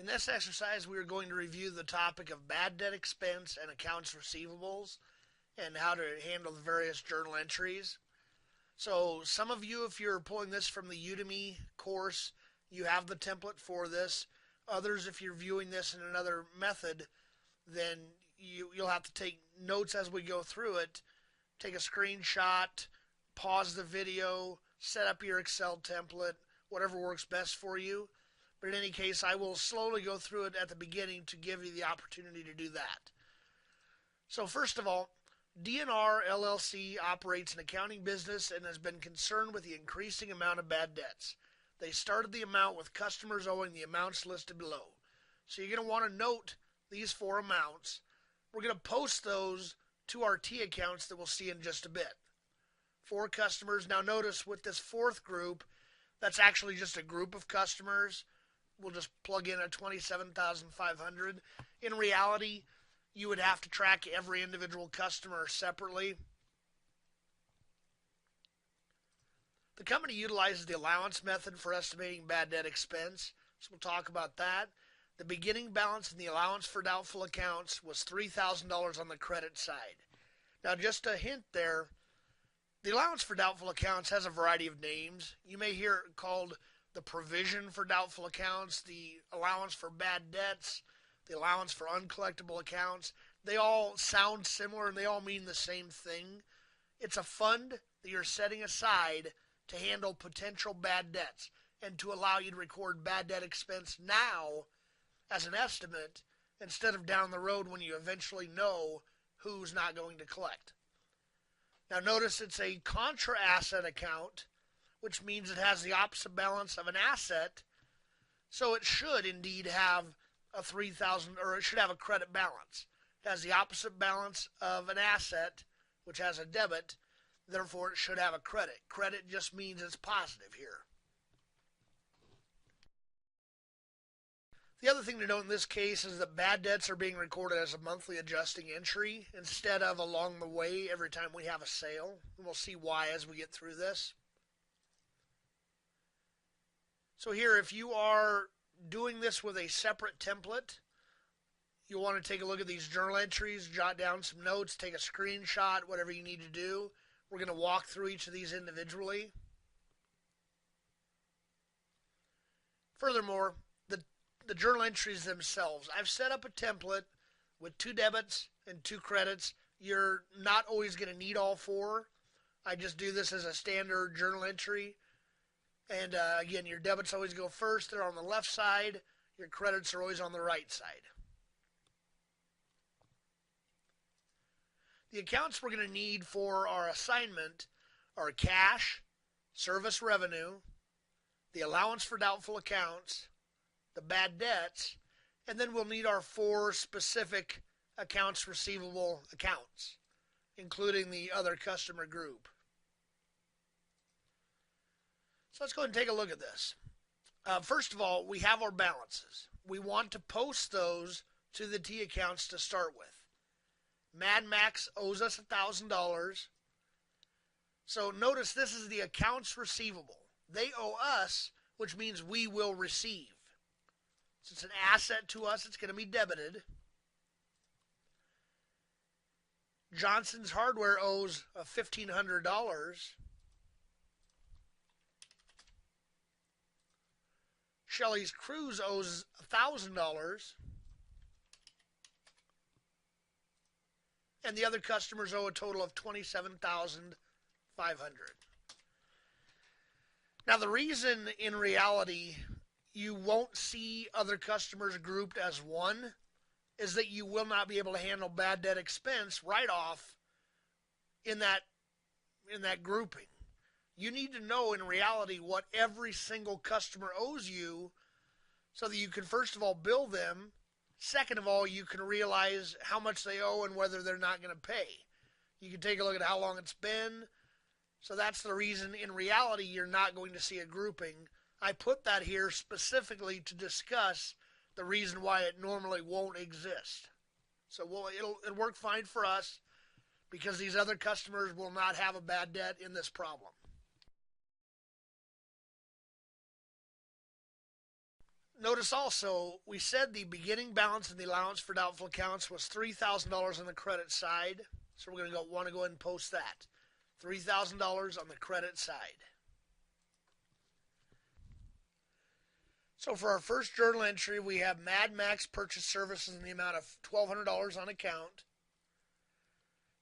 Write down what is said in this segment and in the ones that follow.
In this exercise, we are going to review the topic of bad debt expense and accounts receivables and how to handle the various journal entries. So some of you, if you're pulling this from the Udemy course, you have the template for this. Others, if you're viewing this in another method, then you'll have to take notes as we go through it. Take a screenshot, pause the video, set up your Excel template, whatever works best for you. But in any case, I will slowly go through it at the beginning to give you the opportunity to do that. So first of all, DNR LLC operates an accounting business and has been concerned with the increasing amount of bad debts. They started the amount with customers owing the amounts listed below. So you're going to want to note these four amounts. We're going to post those to our T accounts that we'll see in just a bit. 4 customers. Now notice with this fourth group, that's actually just a group of customers. We'll just plug in a 27,500. In reality, you would have to track every individual customer separately. The company utilizes the allowance method for estimating bad debt expense, so we'll talk about that. The beginning balance in the allowance for doubtful accounts was $3,000 on the credit side. Now just a hint there, the allowance for doubtful accounts has a variety of names. You may hear it called the provision for doubtful accounts, the allowance for bad debts, the allowance for uncollectible accounts. They all sound similar and they all mean the same thing. It's a fund that you're setting aside to handle potential bad debts and to allow you to record bad debt expense now as an estimate instead of down the road when you eventually know who's not going to collect. Now notice it's a contra asset account, which means it has the opposite balance of an asset, so it should indeed have a 3,000, or it should have a credit balance. It has the opposite balance of an asset, which has a debit, therefore it should have a credit. Credit just means it's positive here. The other thing to note in this case is that bad debts are being recorded as a monthly adjusting entry instead of along the way every time we have a sale. And we'll see why as we get through this. So here, if you are doing this with a separate template, you'll want to take a look at these journal entries, jot down some notes, take a screenshot, whatever you need to do. We're going to walk through each of these individually. Furthermore, the journal entries themselves. I've set up a template with 2 debits and 2 credits. You're not always going to need all 4. I just do this as a standard journal entry. And again, your debits always go first. They're on the left side. Your credits are always on the right side. The accounts we're going to need for our assignment are cash, service revenue, the allowance for doubtful accounts, the bad debts, and then we'll need our 4 specific accounts receivable accounts, including the other customer group. So let's go ahead and take a look at this. First of all, we have our balances. We want to post those to the T accounts to start with. Mad Max owes us $1,000. So notice this is the accounts receivable. They owe us, which means we will receive. Since it's an asset to us, it's going to be debited. Johnson's Hardware owes $1,500. Shelley's Cruise owes $1,000. And the other customers owe a total of $27,500. Now the reason in reality you won't see other customers grouped as one is that you will not be able to handle bad debt expense right off in that grouping. You need to know in reality what every single customer owes you so that you can first of all bill them. Second of all, you can realize how much they owe and whether they're not going to pay. You can take a look at how long it's been. So that's the reason in reality you're not going to see a grouping. I put that here specifically to discuss the reason why it normally won't exist. So it'll work fine for us because these other customers will not have a bad debt in this problem. Notice also, we said the beginning balance in the allowance for doubtful accounts was $3,000 on the credit side. So we're going to want to go ahead and post that. $3,000 on the credit side. So for our first journal entry, we have Mad Max purchase services in the amount of $1,200 on account.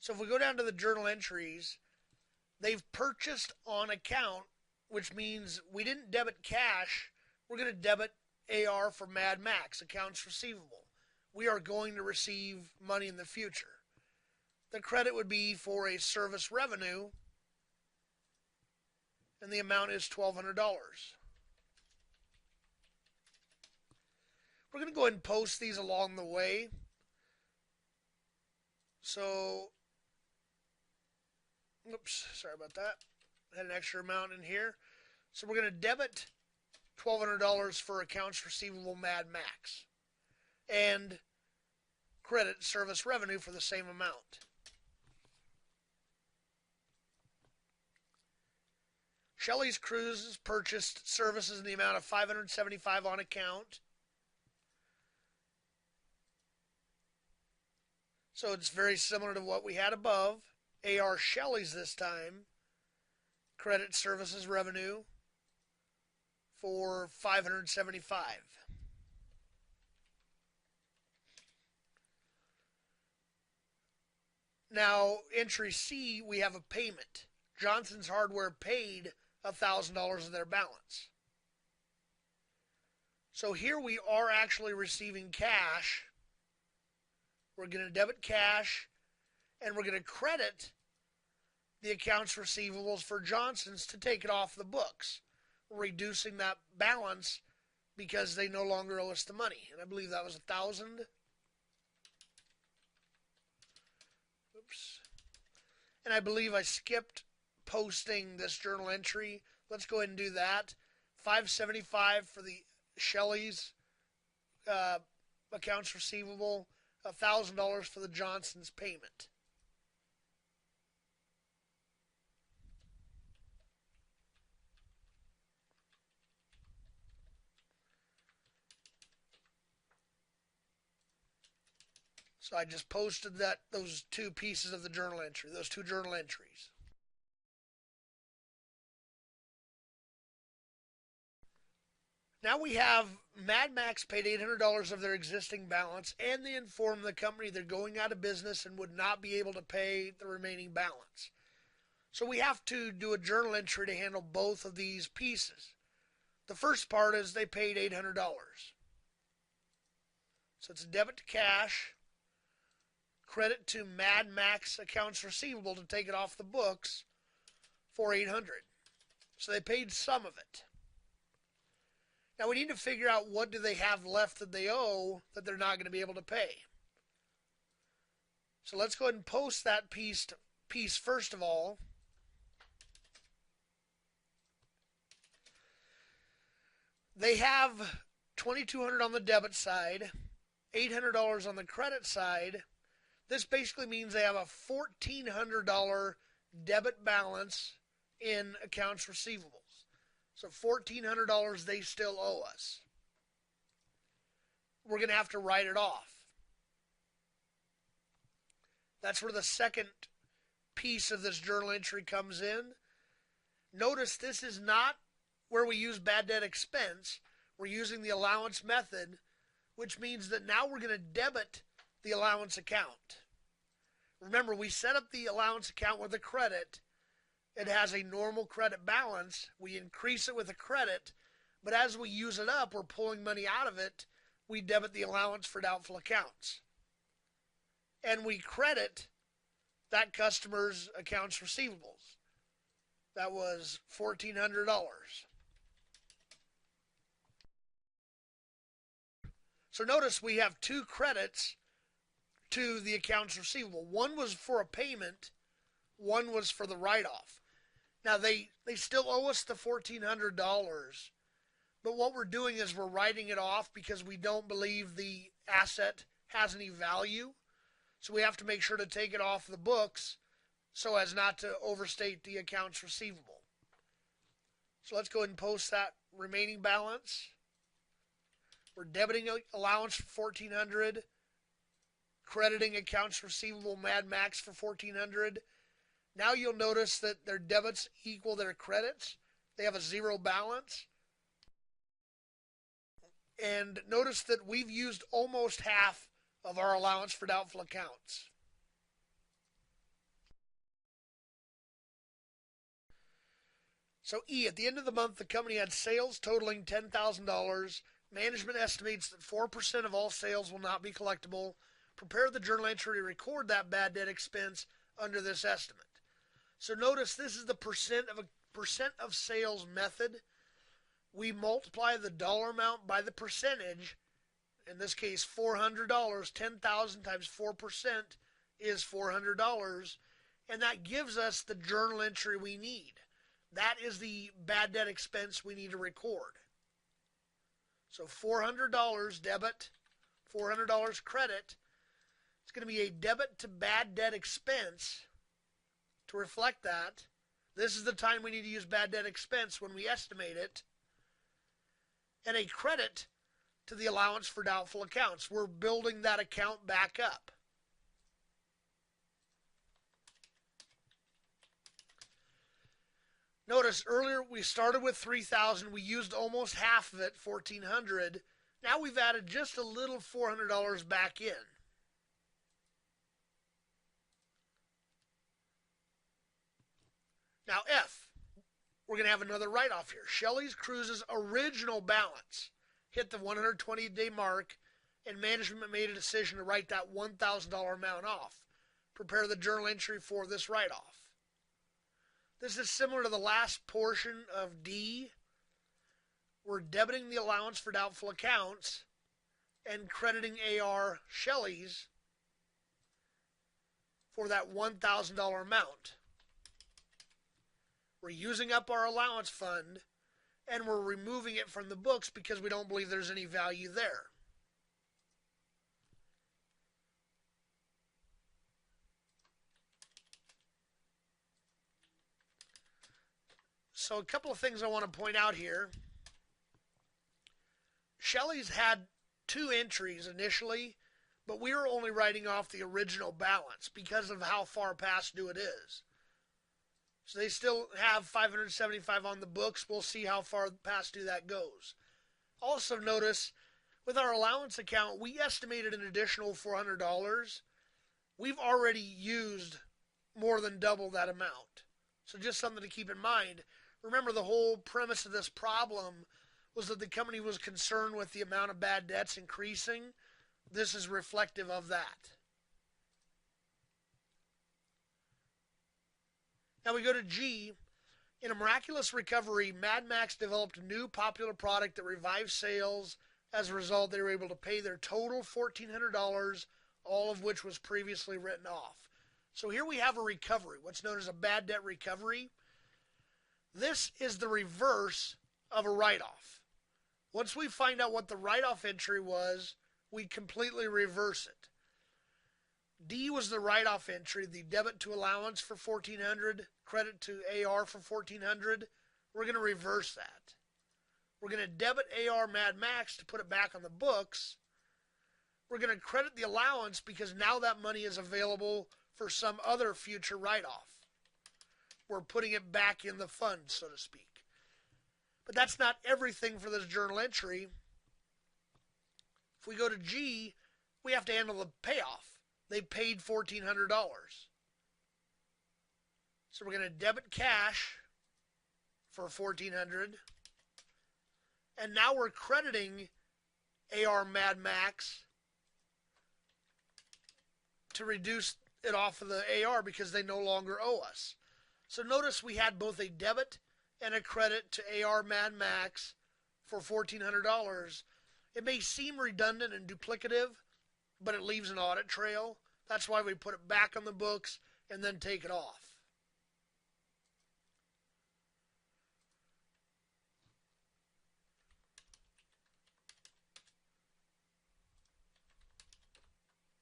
So if we go down to the journal entries, they've purchased on account, which means we didn't debit cash. We're going to debit AR for Mad Max, accounts receivable. We are going to receive money in the future. The credit would be for a service revenue, and the amount is $1,200. We're going to go ahead and post these along the way. So, oops, sorry about that. I had an extra amount in here. So we're going to debit $1,200 for accounts receivable Mad Max and credit service revenue for the same amount. Shelley's Cruises purchased services in the amount of $575 on account. So it's very similar to what we had above. AR Shelley's this time. Credit services revenue for $575. Now, entry C, we have a payment. Johnson's Hardware paid $1,000 of their balance. So here we are actually receiving cash. We're going to debit cash, and we're going to credit the accounts receivables for Johnson's to take it off the books, reducing that balance because they no longer owe us the money. And I believe that was $1,000. Oops. And I believe I skipped posting this journal entry. Let's go ahead and do that. $575 for the Shelley's accounts receivable. $1,000 for the Johnson's payment. So I just posted those two pieces of the journal entry, those two journal entries. Now we have Mad Max paid $800 of their existing balance, and they informed the company they're going out of business and would not be able to pay the remaining balance. So we have to do a journal entry to handle both of these pieces. The first part is they paid $800. So it's a debit to cash, credit to Mad Max accounts receivable to take it off the books for $800. So they paid some of it. Now we need to figure out what do they have left that they owe that they're not going to be able to pay. So let's go ahead and post that piece first of all. They have $2,200 on the debit side, $800 on the credit side. This basically means they have a $1,400 debit balance in accounts receivable. So $1,400 they still owe us. We're going to have to write it off. That's where the second piece of this journal entry comes in. Notice this is not where we use bad debt expense. We're using the allowance method, which means that now we're going to debit the allowance account. Remember, we set up the allowance account with a credit. It has a normal credit balance. We increase it with a credit, but as we use it up, we're pulling money out of it. We debit the allowance for doubtful accounts. And we credit that customer's accounts receivables. That was $1,400. So notice we have two credits to the accounts receivable. One was for a payment, one was for the write-off. Now, they still owe us the $1,400, but what we're doing is we're writing it off because we don't believe the asset has any value. So we have to make sure to take it off the books so as not to overstate the accounts receivable. So let's go ahead and post that remaining balance. We're debiting allowance for 1400, crediting accounts receivable Mad Max for 1400. Now you'll notice that their debits equal their credits. They have a zero balance. And notice that we've used almost half of our allowance for doubtful accounts. So E, at the end of the month, the company had sales totaling $10,000. Management estimates that 4% of all sales will not be collectible. Prepare the journal entry to record that bad debt expense under this estimate. So notice this is the percent of sales method. We multiply the dollar amount by the percentage. In this case, $400. 10,000 times 4% is $400. And that gives us the journal entry we need. That is the bad debt expense we need to record. So $400 debit, $400 credit. It's going to be a debit to bad debt expense to reflect that. This is the time we need to use bad debt expense when we estimate it. And a credit to the allowance for doubtful accounts. We're building that account back up. Notice earlier we started with 3,000. We used almost half of it, 1,400. Now we've added just a little $400 back in. Now F, we're going to have another write-off here. Shelley's Cruises' original balance hit the 120-day mark, and management made a decision to write that $1,000 amount off. Prepare the journal entry for this write-off. This is similar to the last portion of D. We're debiting the allowance for doubtful accounts and crediting AR Shelley's for that $1,000 amount. We're using up our allowance fund, and we're removing it from the books because we don't believe there's any value there. So a couple of things I want to point out here. Shelley's had 2 entries initially, but we are only writing off the original balance because of how far past due it is. So they still have $575 on the books. We'll see how far past due that goes. Also notice, with our allowance account, we estimated an additional $400. We've already used more than double that amount. So just something to keep in mind. Remember, the whole premise of this problem was that the company was concerned with the amount of bad debts increasing. This is reflective of that. Now we go to G. In a miraculous recovery, Mad Max developed a new popular product that revived sales. As a result, they were able to pay their total $1,400, all of which was previously written off. So here we have a recovery, what's known as a bad debt recovery. This is the reverse of a write-off. Once we find out what the write-off entry was, we completely reverse it. D was the write-off entry, the debit to allowance for $1,400, credit to AR for $1,400. We're going to reverse that. We're going to debit AR Mad Max to put it back on the books. We're going to credit the allowance because now that money is available for some other future write-off. We're putting it back in the fund, so to speak. But that's not everything for this journal entry. If we go to G, we have to handle the payoff. They paid $1,400. So we're going to debit cash for $1,400. And now we're crediting AR Mad Max to reduce it off of the AR because they no longer owe us. So notice we had both a debit and a credit to AR Mad Max for $1,400. It may seem redundant and duplicative, but it leaves an audit trail. That's why we put it back on the books and then take it off.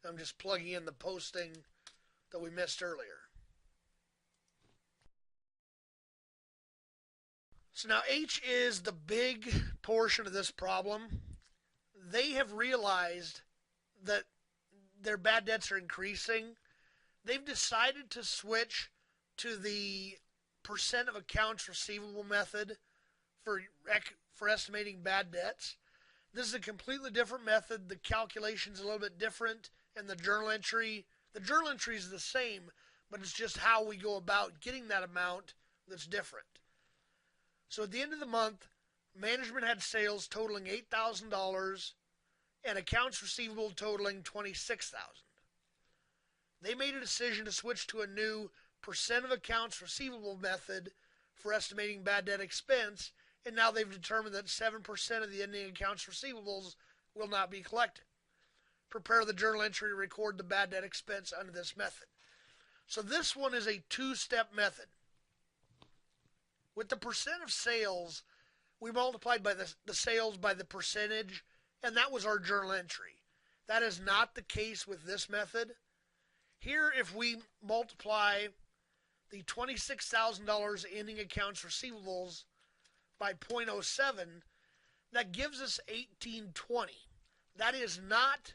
I'm just plugging in the posting that we missed earlier. So now H is the big portion of this problem. they have realized that their bad debts are increasing. They've decided to switch to the percent of accounts receivable method for estimating bad debts. This is a completely different method. The calculation's a little bit different, and the journal entry is the same, but it's just how we go about getting that amount that's different. So at the end of the month, management had sales totaling $8,000 and accounts receivable totaling $26,000. They made a decision to switch to a new percent of accounts receivable method for estimating bad debt expense, and now they've determined that 7% of the ending accounts receivables will not be collected. Prepare the journal entry to record the bad debt expense under this method. So this one is a two-step method. With the percent of sales, we multiplied by the sales by the percentage, and that was our journal entry. That is not the case with this method. Here, if we multiply the $26,000 ending accounts receivables by 0.07, that gives us 1820. That is not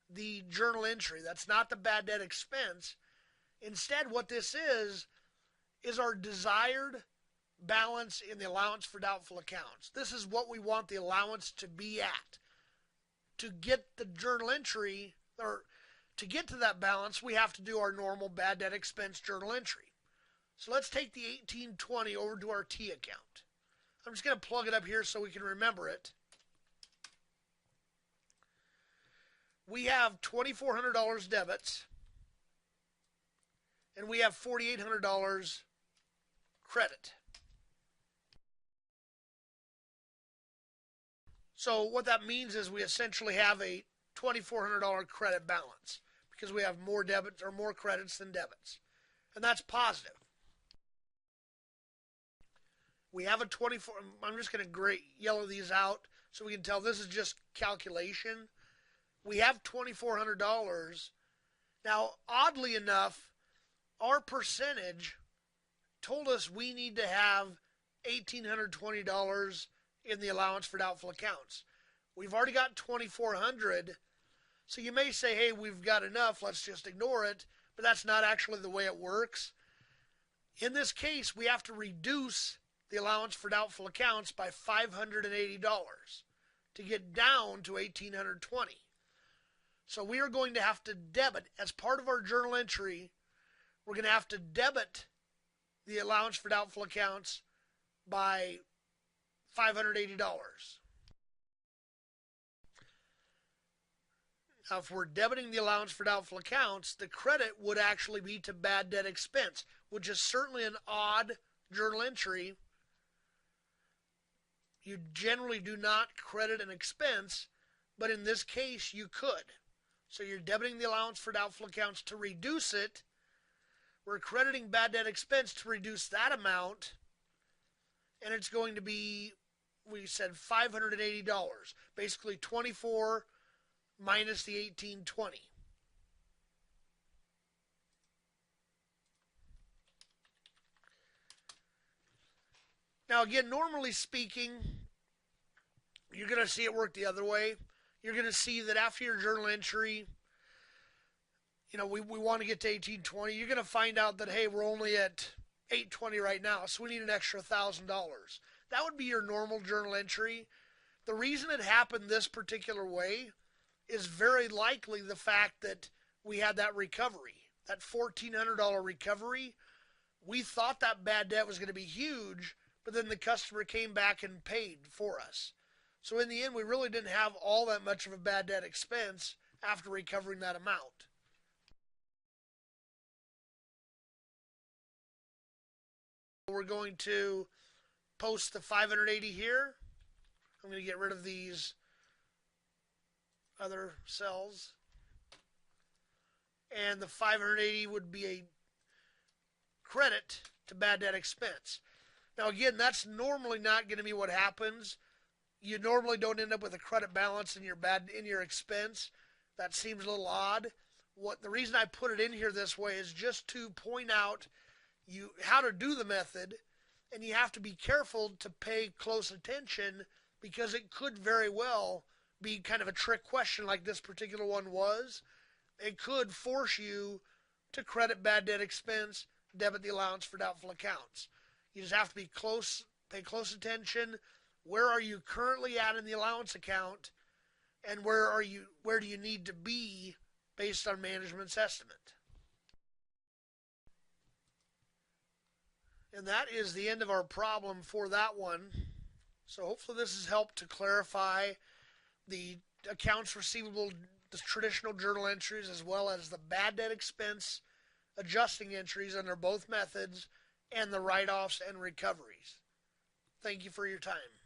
the journal entry. That's not the bad debt expense. Instead, what this is our desired balance in the allowance for doubtful accounts. This is what we want the allowance to be at. To get the journal entry, or to get to that balance, we have to do our normal bad debt expense journal entry. So let's take the 1820 over to our T account. I'm just going to plug it up here so we can remember it. We have $2,400 debits, and we have $4,800 credit. So what that means is we essentially have a $2,400 credit balance because we have more debits or more credits than debits. And that's positive. We have a 24, I'm just going to yellow these out so we can tell this is just calculation. We have $2,400. Now, oddly enough, our percentage told us we need to have $1,820 in the allowance for doubtful accounts. We've already got $2,400, so you may say, hey, we've got enough, let's just ignore it, but that's not actually the way it works. In this case, we have to reduce the allowance for doubtful accounts by $580 to get down to $1,820. So we are going to have to debit, as part of our journal entry, we're going to have to debit the allowance for doubtful accounts by $580. Now, if we're debiting the allowance for doubtful accounts, the credit would actually be to bad debt expense, which is certainly an odd journal entry. You generally do not credit an expense, but in this case, you could. So you're debiting the allowance for doubtful accounts to reduce it. We're crediting bad debt expense to reduce that amount, and it's going to be, we said $580, basically 24 minus the 1820. Now again, normally speaking, you're going to see it work the other way. You're going to see that after your journal entry, we want to get to 1820. You're going to find out that, hey, we're only at 820 right now, so we need an extra $1,000. That would be your normal journal entry. The reason it happened this particular way is very likely the fact that we had that recovery, that $1,400 recovery. We thought that bad debt was going to be huge, but then the customer came back and paid for us. So in the end, we really didn't have all that much of a bad debt expense after recovering that amount. We're going to post the 580 here. I'm going to get rid of these other cells. And the 580 would be a credit to bad debt expense. Now again, that's normally not going to be what happens. You normally don't end up with a credit balance in your expense. That seems a little odd. The reason I put it in here this way is just to point out how to do the method, and you have to be careful to pay close attention because it could very well be kind of a trick question like this particular one was. It could force you to credit bad debt expense, debit the allowance for doubtful accounts. You just have to be close, pay close attention. Where are you currently at in the allowance account, and where do you need to be based on management's estimate? And that is the end of our problem for that one. So hopefully this has helped to clarify the accounts receivable, the traditional journal entries, as well as the bad debt expense adjusting entries under both methods, and the write-offs and recoveries. Thank you for your time.